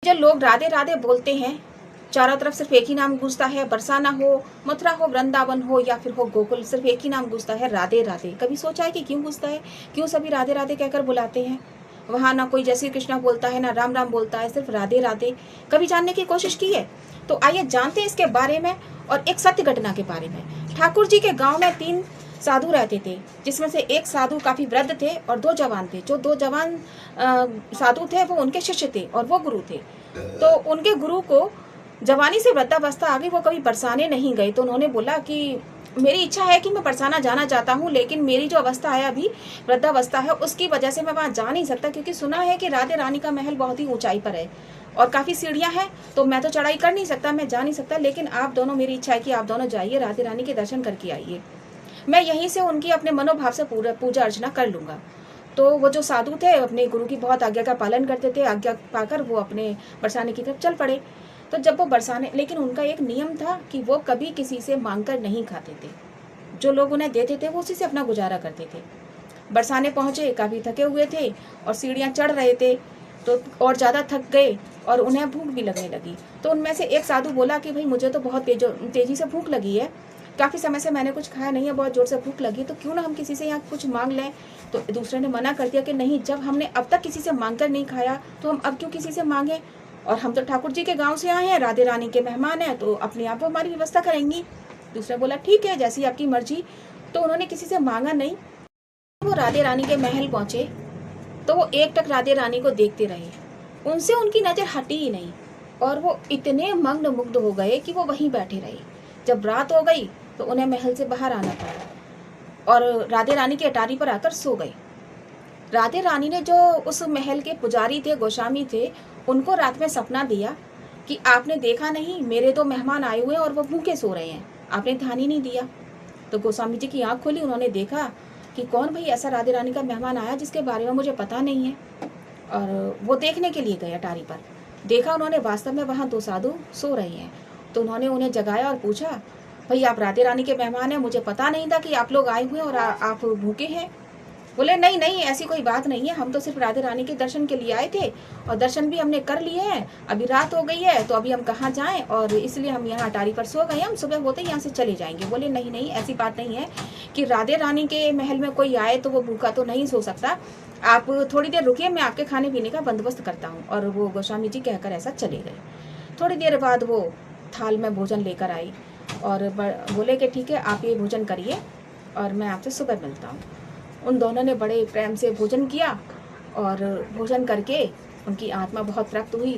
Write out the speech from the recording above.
जो लोग राधे राधे बोलते हैं, चारों तरफ सिर्फ एक ही नाम गूंजता है, बरसाना हो, मथुरा हो, वृंदावन हो या फिर हो गोकुल, सिर्फ एक ही नाम गूंजता है, राधे राधे। कभी सोचा है कि क्यों गूंजता है, क्यों सभी राधे राधे कहकर बुलाते हैं? वहाँ ना कोई जय श्री कृष्णा बोलता है, ना राम राम बोलता है, सिर्फ राधे राधे। कभी जानने की कोशिश की है? तो आइए जानते हैं इसके बारे में और एक सत्य घटना के बारे में। ठाकुर जी के गाँव में 3 साधु रहते थे, जिसमें से एक साधु काफी वृद्ध थे और 2 जवान थे। जो 2 जवान साधु थे वो उनके शिष्य थे और वो गुरु थे। तो उनके गुरु को जवानी से वृद्धावस्था आ गई, वो कभी बरसाने नहीं गए। तो उन्होंने बोला कि मेरी इच्छा है कि मैं बरसाना जाना चाहता हूँ, लेकिन मेरी जो अवस्था है अभी वृद्धावस्था है, उसकी वजह से मैं वहाँ जा नहीं सकता, क्योंकि सुना है कि राधे रानी का महल बहुत ही ऊंचाई पर है और काफ़ी सीढ़ियाँ हैं, तो मैं तो चढ़ाई कर नहीं सकता, मैं जा नहीं सकता। लेकिन आप दोनों, मेरी इच्छा है कि आप दोनों जाइए, राधे रानी के दर्शन करके आइए, मैं यहीं से उनकी अपने मनोभाव से पूजा अर्चना कर लूँगा। तो वो जो साधु थे अपने गुरु की बहुत आज्ञा का पालन करते थे। आज्ञा पाकर वो अपने बरसाने की तरफ चल पड़े। तो जब वो बरसाने, लेकिन उनका एक नियम था कि वो कभी किसी से मांग कर नहीं खाते थे, जो लोग उन्हें देते थे वो उसी से अपना गुजारा करते थे। बरसाने पहुँचे, काफ़ी थके हुए थे और सीढ़ियाँ चढ़ रहे थे, तो और ज़्यादा थक गए और उन्हें भूख भी लगने लगी। तो उनमें से एक साधु बोला कि भाई मुझे तो बहुत तेज़ी से भूख लगी है, काफ़ी समय से मैंने कुछ खाया नहीं है, बहुत ज़ोर से भूख लगी, तो क्यों ना हम किसी से यहाँ कुछ मांग लें। तो दूसरे ने मना कर दिया कि नहीं, जब हमने अब तक किसी से मांग कर नहीं खाया तो हम अब क्यों किसी से मांगें, और हम तो ठाकुर जी के गांव से आए हैं, राधे रानी के मेहमान हैं, तो अपने आप वो हमारी व्यवस्था करेंगी। दूसरा बोला ठीक है, जैसी आपकी मर्जी। तो उन्होंने किसी से मांगा नहीं। वो राधे रानी के महल पहुँचे तो वो एकटक राधे रानी को देखते रहे, उनसे उनकी नज़र हटी ही नहीं और वो इतने मग्न मुग्ध हो गए कि वो वहीं बैठे रहे। जब रात हो गई तो उन्हें महल से बाहर आना पड़ा और राधे रानी की अटारी पर आकर सो गए। राधे रानी ने जो उस महल के पुजारी थे, गोस्वामी थे, उनको रात में सपना दिया कि आपने देखा नहीं, मेरे 2 मेहमान आए हुए हैं और वो भूखे सो रहे हैं, आपने ध्यान ही नहीं दिया। तो गोस्वामी जी की आँख खुली, उन्होंने देखा कि कौन भाई ऐसा राधे रानी का मेहमान आया जिसके बारे में मुझे पता नहीं है, और वो देखने के लिए गए अटारी पर। देखा उन्होंने, वास्तव में वहाँ 2 साधु सो रहे हैं। तो उन्होंने उन्हें जगाया और पूछा, भाई आप राधे रानी के मेहमान हैं, मुझे पता नहीं था कि आप लोग आए हुए हैं और आप भूखे हैं। बोले नहीं नहीं, ऐसी कोई बात नहीं है, हम तो सिर्फ राधे रानी के दर्शन के लिए आए थे और दर्शन भी हमने कर लिए हैं, अभी रात हो गई है तो अभी हम कहाँ जाएं, और इसलिए हम यहाँ अटारी पर सो गए, हम सुबह होते ही यहाँ से चले जाएंगे। बोले नहीं नहीं, ऐसी बात नहीं है कि राधे रानी के महल में कोई आए तो वो भूखा तो नहीं सो सकता, आप थोड़ी देर रुकिए, मैं आपके खाने पीने का बंदोबस्त करता हूँ। और वो गोस्वामी जी कहकर ऐसा चले गए। थोड़ी देर बाद वो थाल में भोजन लेकर आई और बोले कि ठीक है, आप ये भोजन करिए और मैं आपसे सुबह मिलता हूँ। उन दोनों ने बड़े प्रेम से भोजन किया और भोजन करके उनकी आत्मा बहुत तृप्त हुई